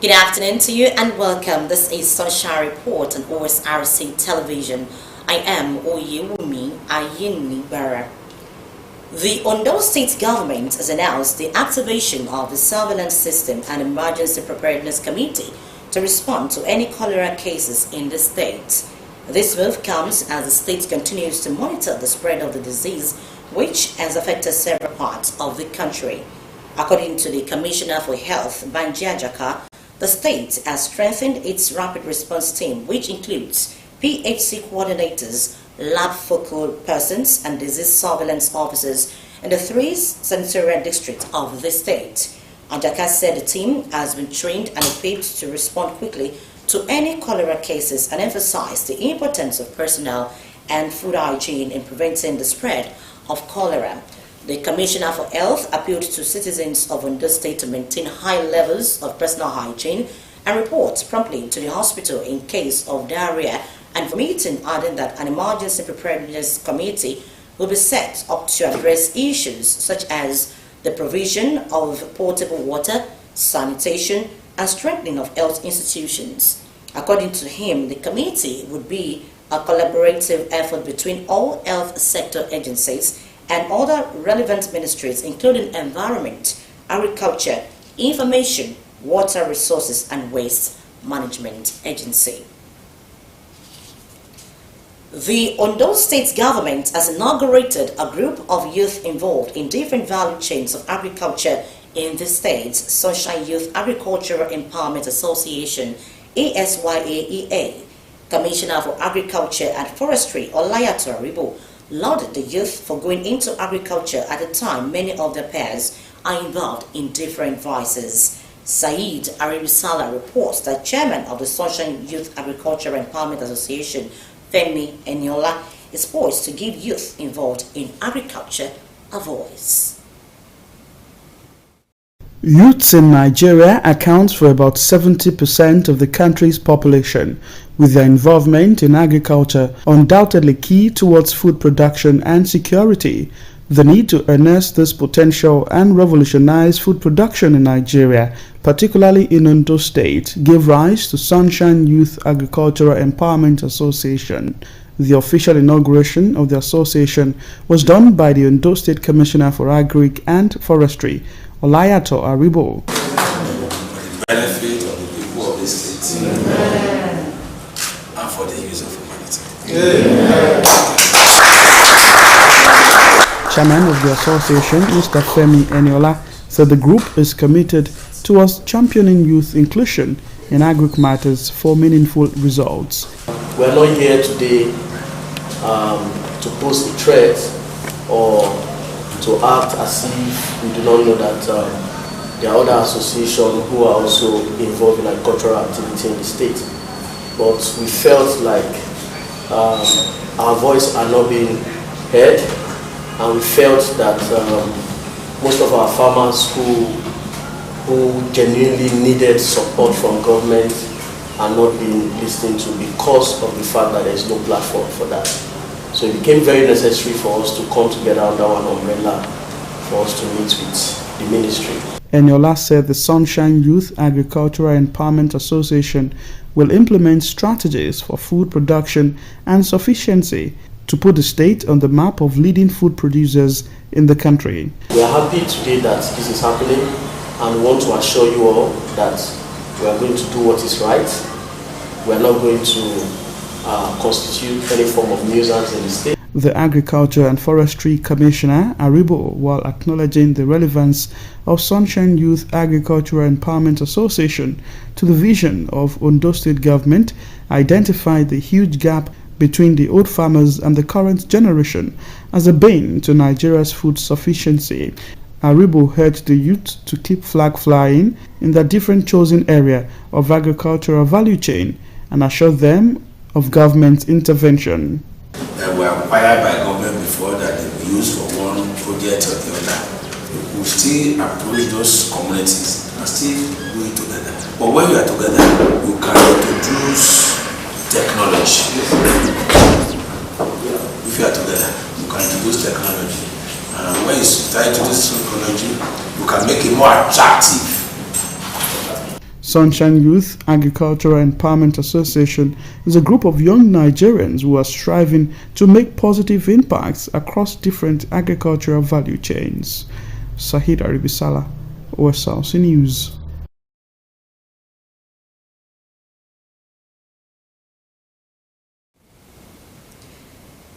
Good afternoon to you and welcome. This is Sunshine Report on Osrc television. I am Oyewumi Ayinibara. The Ondo State government has announced the activation of the surveillance system and emergency preparedness committee to respond to any cholera cases in the state. This move comes as the state continues to monitor the spread of the disease, which has affected several parts of the country. According to the Commissioner for Health, Banji Ajaka, the state has strengthened its rapid response team, which includes PHC coordinators, lab focal persons, and disease surveillance officers in the 3 senatorial districts of the state. Ajaka said the team has been trained and equipped to respond quickly to any cholera cases and emphasized the importance of personnel and food hygiene in preventing the spread of cholera. The Commissioner for Health appealed to citizens of Ondo State to maintain high levels of personal hygiene and report promptly to the hospital in case of diarrhea, and for meeting adding that an emergency preparedness committee will be set up to address issues such as the provision of potable water, sanitation, and strengthening of health institutions. According to him, the committee would be a collaborative effort between all health sector agencies and other relevant ministries, including Environment, Agriculture, Information, Water Resources, and Waste Management Agency. The Ondo State government has inaugurated a group of youth involved in different value chains of agriculture in the state. Sunshine Youth Agricultural Empowerment Association, ASYAEA. Commissioner for Agriculture and Forestry, Olayato Aribo, lauded the youth for going into agriculture at a time many of their peers are involved in different vices. Saeed Aribisala reports that chairman of the Sunshine Youth Agricultural Empowerment Association, Femi Eniola, is poised to give youth involved in agriculture a voice. Youths in Nigeria account for about 70% of the country's population, with their involvement in agriculture undoubtedly key towards food production and security. The need to harness this potential and revolutionize food production in Nigeria, particularly in Ondo State, gave rise to Sunshine Youth Agricultural Empowerment Association. The official inauguration of the association was done by the Ondo State Commissioner for Agric and Forestry, Olayato Aribo. For the benefit of the people of this state. Amen. And for the use of humanity. Amen. Chairman of the association, Mr. Femi Eniola, said the group is committed towards championing youth inclusion in agric matters for meaningful results. We are not here today to pose a threat or to act as if we do not know that there are other associations who are also involved in agricultural activity in the state. But we felt like our voice are not being heard, and we felt that most of our farmers who genuinely needed support from government are not being listened to because of the fact that there is no platform for that. So it became very necessary for us to come together under one umbrella for us to meet with the ministry. Eniola said the Sunshine Youth Agricultural Empowerment Association will implement strategies for food production and sufficiency to put the state on the map of leading food producers in the country. We are happy today that this is happening and want to assure you all that we are going to do what is right. We are not going to constitute any form of nuisance in the state. The Agriculture and Forestry Commissioner, Aribo, while acknowledging the relevance of Sunshine Youth Agricultural Empowerment Association to the vision of Ondo State government, identified the huge gap between the old farmers and the current generation as a bane to Nigeria's food sufficiency. Aribo urged the youth to keep flag flying in their different chosen area of agricultural value chain and assured them of government intervention. That were acquired by government before that they were used for one project or the other. We still approach those communities and still do it together. But when you are together, you can introduce technology. If you are together, you can introduce technology. When you try to introduce technology, you can make it more attractive Sunshine Youth Agricultural Empowerment Association is a group of young Nigerians who are striving to make positive impacts across different agricultural value chains. Sahid Aribisala, Osrc News.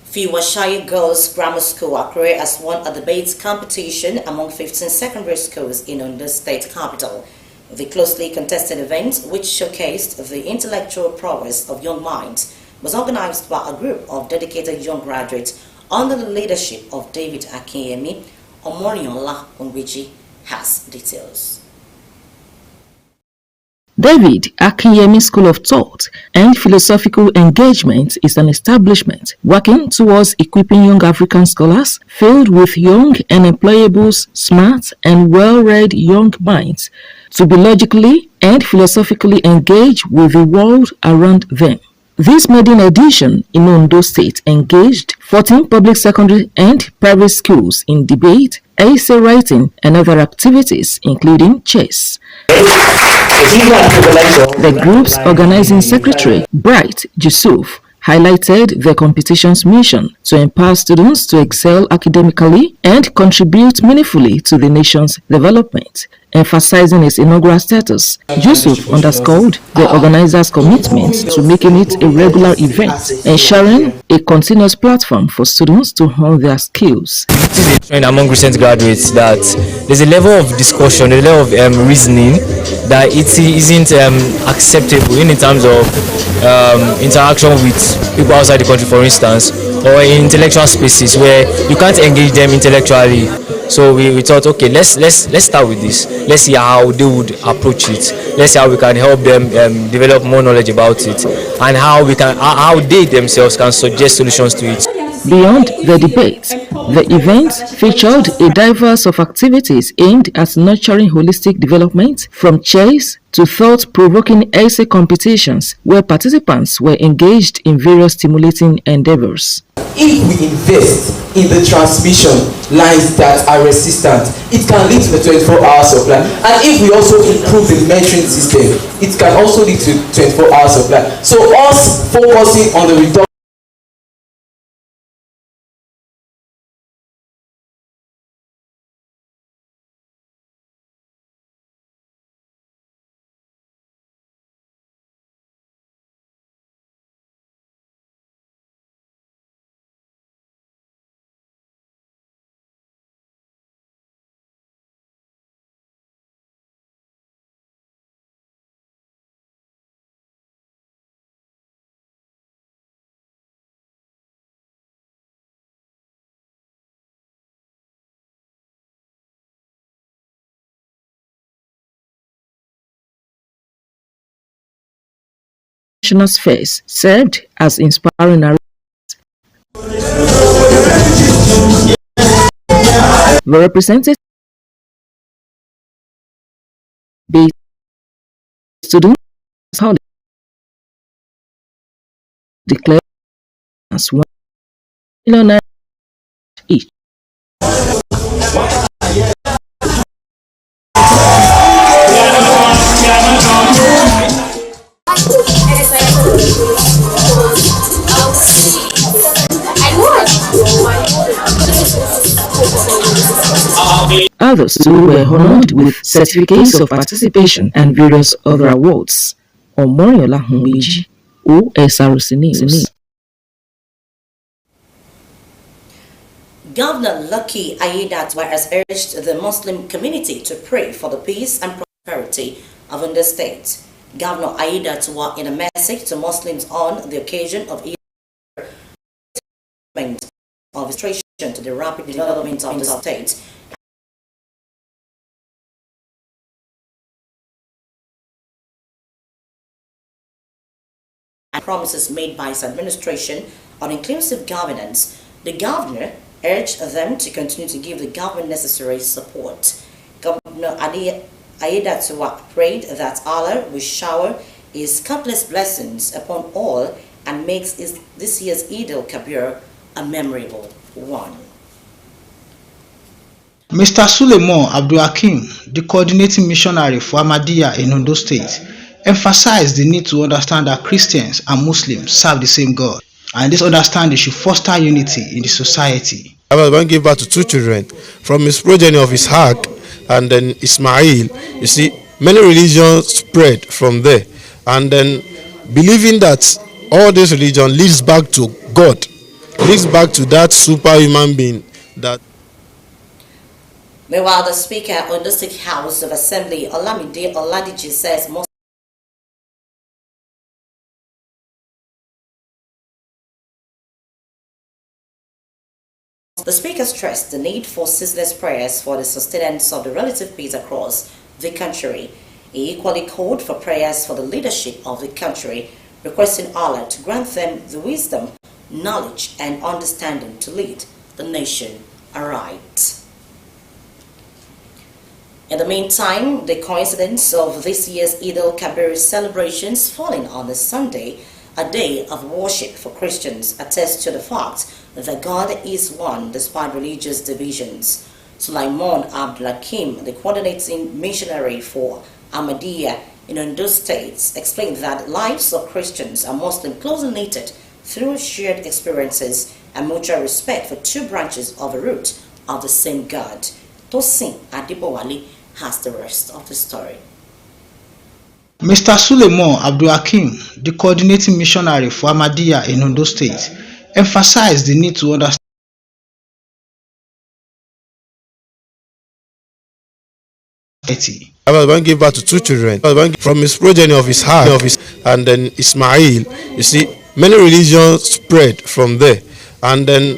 Fiwashaya Girls Grammar School Akure has won a debate competition among 15 secondary schools in Ondo State capital. The closely contested event, which showcased the intellectual prowess of young minds, was organized by a group of dedicated young graduates under the leadership of David Akinyemi. Omoriola Ongweji has details. David Akinyemi School of Thought and Philosophical Engagement is an establishment working towards equipping young African scholars filled with young and employable, smart and well-read young minds to be logically and philosophically engaged with the world around them. This maiden edition in Ondo State engaged 14 public secondary and private schools in debate, essay writing and other activities including chess. The group's organizing secretary, Bright Yusuf, highlighted the competition's mission to empower students to excel academically and contribute meaningfully to the nation's development. Emphasizing its inaugural status, Yusuf underscored the organizers' commitment to making it a regular event, ensuring a continuous platform for students to hone their skills. It is a trend among recent graduates that there's a level of discussion, a level of reasoning that it isn't acceptable in terms of interaction with people outside the country, for instance, or in intellectual spaces where you can't engage them intellectually. So we thought, okay, let's start with this. Let's see how they would approach it. Let's see how we can help them develop more knowledge about it, and how they themselves can suggest solutions to it. Beyond the debate, the event featured a diverse of activities aimed at nurturing holistic development, from chess to thought-provoking essay competitions where participants were engaged in various stimulating endeavors. If we invest in the transmission lines that are resistant, it can lead to the 24-hour supply. And if we also improve the metering system, it can also lead to 24-hour supply. So us focusing on the reduction National Fairs served as inspiring narratives. The representative based students how declared as $1 million each. Others too were honored with certificates of participation and various other awards. Omoriola Ongweji, Osrc News. Governor Lucky Aiyedatiwa has urged the Muslim community to pray for the peace and prosperity of Ondo State. Governor Aiyedatiwa, in a message to Muslims on the occasion of Eid of illustration to the rapid development of the state, and promises made by his administration on inclusive governance, the governor urged them to continue to give the government necessary support. Governor Aiyedatiwa prayed that Allah will shower his countless blessings upon all and makes this year's Eid al-Kabir a memorable one. Mr. Suleiman Abdulhakeem, the coordinating missionary for Ahmadiyya in Ondo State, emphasized the need to understand that Christians and Muslims serve the same God, and this understanding should foster unity in the society. Abraham gave birth to two children from his progeny of Ishaq and then Ismail. You see, many religions spread from there, and then believing that all this religion leads back to God, leads back to that superhuman being that. Meanwhile, the Speaker on the State House of Assembly, Olamide Oladiji, says most the Speaker stressed the need for ceaseless prayers for the sustenance of the relative peace across the country. He equally called for prayers for the leadership of the country, requesting Allah to grant them the wisdom, knowledge, and understanding to lead the nation aright. In the meantime, the coincidence of this year's Eid al-Kabir celebrations falling on a Sunday, a day of worship for Christians, attests to the fact that God is one despite religious divisions. Sulaiman Abdulhakeem, the coordinating missionary for Ahmadiyya in Ondo State, explained that lives of Christians and Muslims closely knitted through shared experiences and mutual respect for two branches of the root of the same God. Tosin Adibowale has the rest of the story. Mr. Suleiman Abdulhakeem, the coordinating missionary for Ahmadiyya in Ondo State, emphasized the need to understand Abraham gave birth to two children from his progeny of Ishaq and then Ismail. You see, many religions spread from there, and then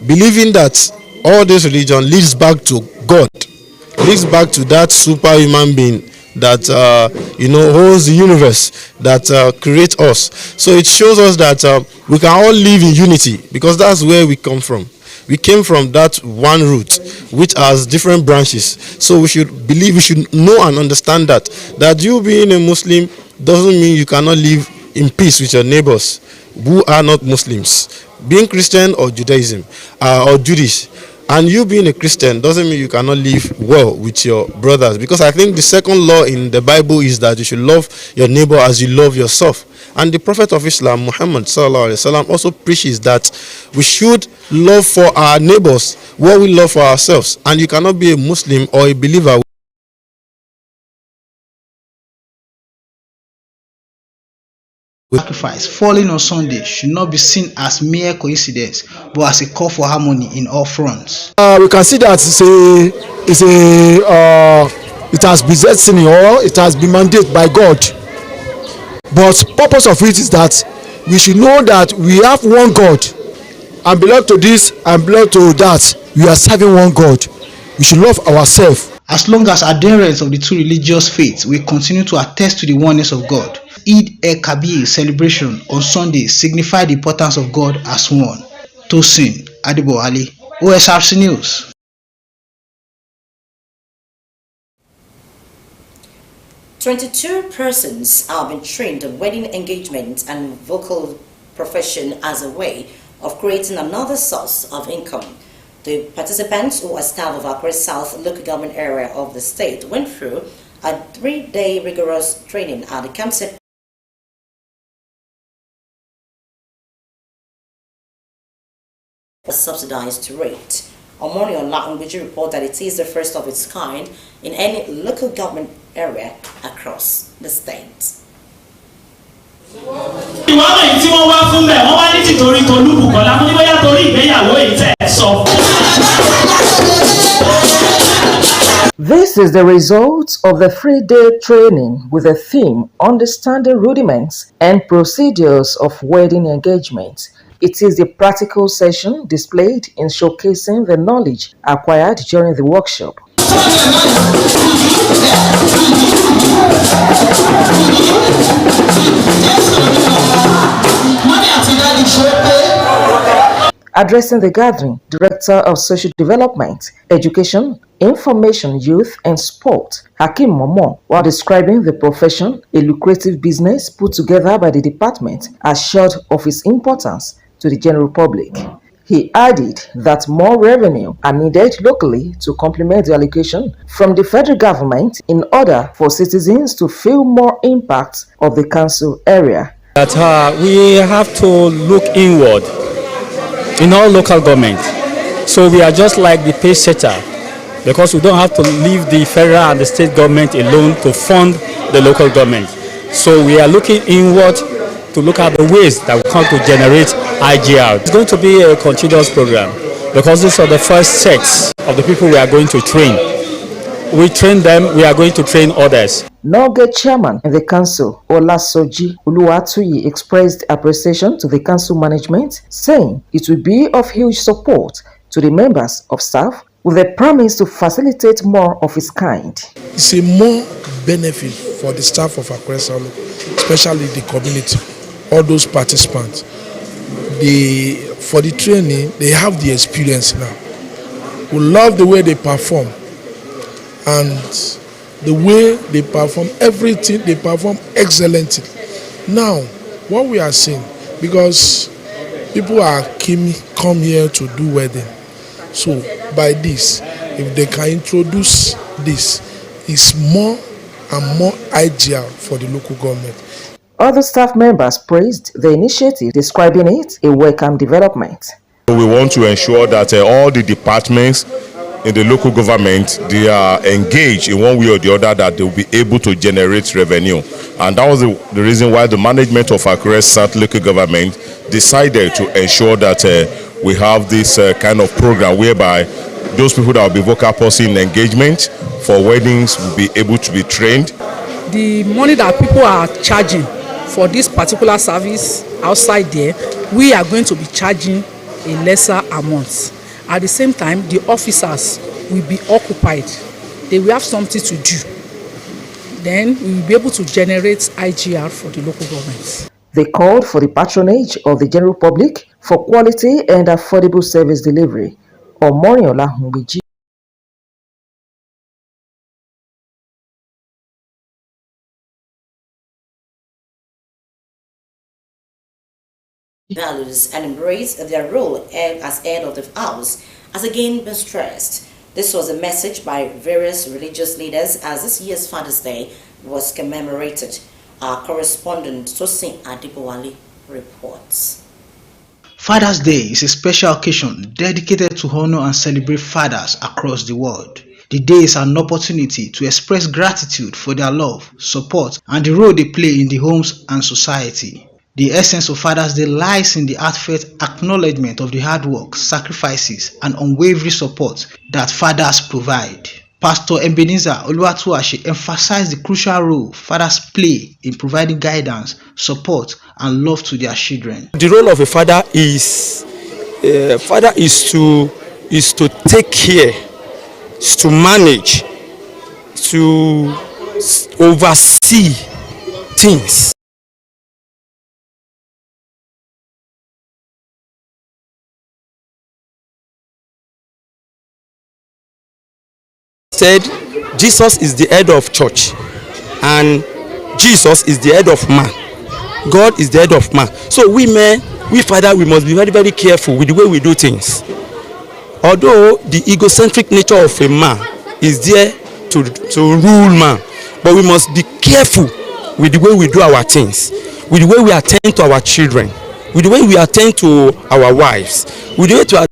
believing that all this religion leads back to God, leads back to that superhuman being that holds the universe, that creates us. So it shows us that we can all live in unity, because that's where we come from. We came from that one root which has different branches. So we should believe, we should know and understand that you being a Muslim doesn't mean you cannot live in peace with your neighbors who are not Muslims. Being Christian or Judaism or Jewish, and you being a Christian doesn't mean you cannot live well with your brothers. Because I think the second law in the Bible is that you should love your neighbor as you love yourself. And the Prophet of Islam, Muhammad sallallahu alaihi wasallam, also preaches that we should love for our neighbors what we love for ourselves. And you cannot be a Muslim or a believer sacrifice falling on Sunday should not be seen as mere coincidence, but as a call for harmony in all fronts. We can see that it has been destiny, or it has been mandated by God. But purpose of it is that we should know that we have one God, and belong to this and belong to that. We are serving one God. We should love ourselves. As long as adherents of the two religious faiths will continue to attest to the oneness of God, Eid el-Kabir celebration on Sunday signify the importance of God as one. Tosin Adibowale, Osrc News. "22 persons have been trained in wedding engagement and vocal profession as a way of creating another source of income. The participants, who are staff of Akure South local government area of the state, went through a 3-day rigorous training at the concept subsidized rate. Omori Olatunbiji report that it is the first of its kind in any local government area across the state. This is the result of the 3-day training with the theme Understanding Rudiments and Procedures of Wedding Engagement. It is the practical session displayed in showcasing the knowledge acquired during the workshop. Addressing the gathering, Director of Social Development, Education, Information, Youth and Sport, Hakim Momo, while describing the profession, a lucrative business put together by the department, assured of its importance to the general public. He added that more revenue are needed locally to complement the allocation from the federal government in order for citizens to feel more impact of the council area. That we have to look inward in all local government. So we are just like the pace setter, because we don't have to leave the federal and the state government alone to fund the local government. So we are looking inward to look at the ways that we come to generate IGR. It's going to be a continuous program, because these are the first sets of the people we are going to train. We train them, we are going to train others. NOGA chairman in the council, Olasoji Uluwatuyi, expressed appreciation to the council management, saying it will be of huge support to the members of staff with a promise to facilitate more of its kind. It's a more benefit for the staff of Osrc, especially the community, all those participants. For the training, they have the experience now. We love the way they perform, and the way they perform, everything they perform excellently. Now, what we are seeing, because people are come here to do wedding, so by this, if they can introduce this, it's more and more ideal for the local government. Other staff members praised the initiative, describing it a welcome development. We want to ensure that all the departments in the local government, they are engaged in one way or the other, that they will be able to generate revenue. And that was the reason why the management of Akure South local government decided to ensure that we have this kind of program whereby those people that will be vocal person in engagement for weddings will be able to be trained. The money that people are charging for this particular service outside there, we are going to be charging a lesser amount. At the same time, the officers will be occupied. They will have something to do. Then we will be able to generate IGR for the local governments. They called for the patronage of the general public for quality and affordable service delivery. Omoriola Humbeji values and embrace their role as head of the house has again been stressed. This was a message by various religious leaders as this year's Father's Day was commemorated. Our correspondent Tosin Adibowale reports. Father's Day is a special occasion dedicated to honor and celebrate fathers across the world. The day is an opportunity to express gratitude for their love, support, and the role they play in the homes and society. The essence of Father's Day lies in the heartfelt acknowledgement of the hard work, sacrifices, and unwavering support that fathers provide. Pastor Ebenezer Oluwatuashi emphasized the crucial role fathers play in providing guidance, support, and love to their children. The role of a father is to take care, is to manage, to oversee things. Said Jesus is the head of church and Jesus is the head of man. God is the head of man. So we men, we father, we must be very, very careful with the way we do things. Although the egocentric nature of a man is there to rule man, but we must be careful with the way we do our things, with the way we attend to our children, with the way we attend to our wives, with the way to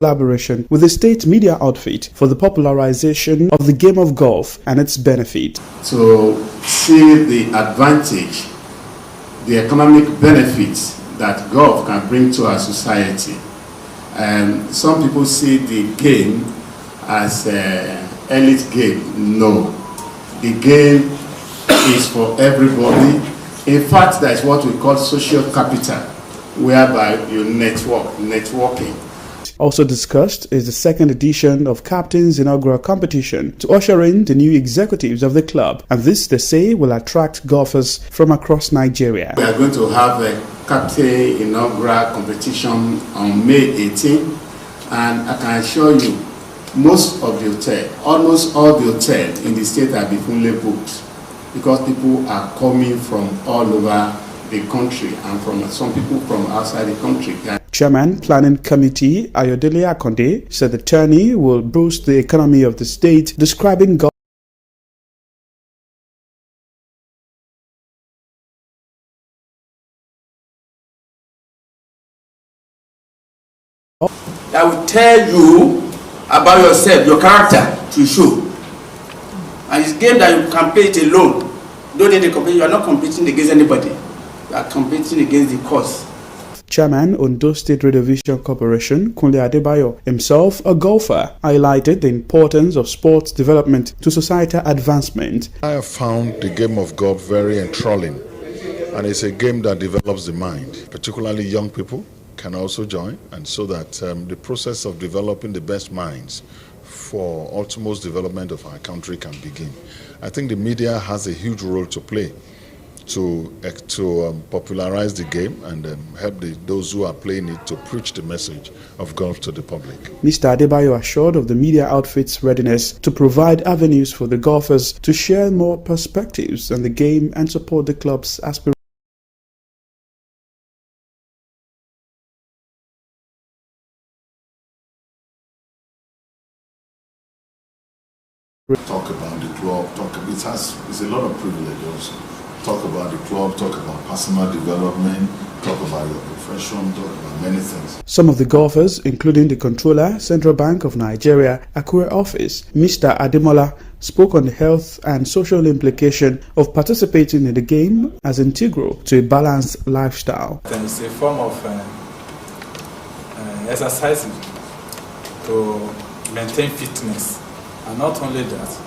collaboration with the state media outfit for the popularization of the game of golf and its benefit. To see the advantage, the economic benefits that golf can bring to our society. Some people see the game as an elite game. No, the game is for everybody. In fact, that is what we call social capital, whereby you networking. Also discussed is the second edition of Captain's inaugural competition to usher in the new executives of the club, and this, they say, will attract golfers from across Nigeria. We are going to have a Captain inaugural competition on May 18, and I can assure you, most of the hotel, almost all the hotels in the state have been fully booked because people are coming from all over the country and from some people from outside the country. Chairman Planning Committee Ayodele Akonde said the tourney will boost the economy of the state, describing golf that will tell you about yourself, your character to show. And it's a game that you can play it alone. You don't need to compete. You are not competing against anybody. You are competing against the cause. Chairman Ondo State Radio Vision Corporation, Kunle Adebayo, himself a golfer, highlighted the importance of sports development to societal advancement. I have found the game of golf very enthralling, and it's a game that develops the mind. Particularly young people can also join, and so that the process of developing the best minds for ultimate development of our country can begin. I think the media has a huge role to play to popularize the game and help those who are playing it to preach the message of golf to the public. Mr. Adebayo assured of the media outfit's readiness to provide avenues for the golfers to share more perspectives on the game and support the club's aspirations. Talk about the club, it's a lot of privilege also. Talk about the club, talk about personal development, talk about your profession, talk about many things. Some of the golfers, including the Controller, Central Bank of Nigeria, Akure office, Mr. Ademola, spoke on the health and social implication of participating in the game as integral to a balanced lifestyle. It's a form of exercising to maintain fitness. And not only that,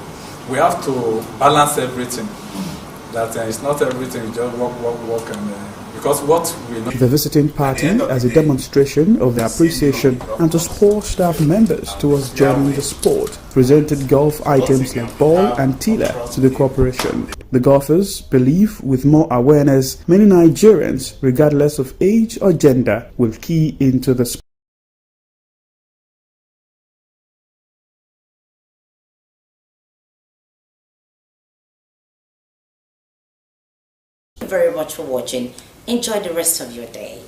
we have to balance everything. That it's not everything, you just walk, and because what we know. The visiting party as a demonstration of their appreciation and to spur staff members towards joining the sport, presented golf items like ball and tiller to the corporation. The golfers believe with more awareness, many Nigerians, regardless of age or gender, will key into the sport. Thank you very much for watching. Enjoy the rest of your day.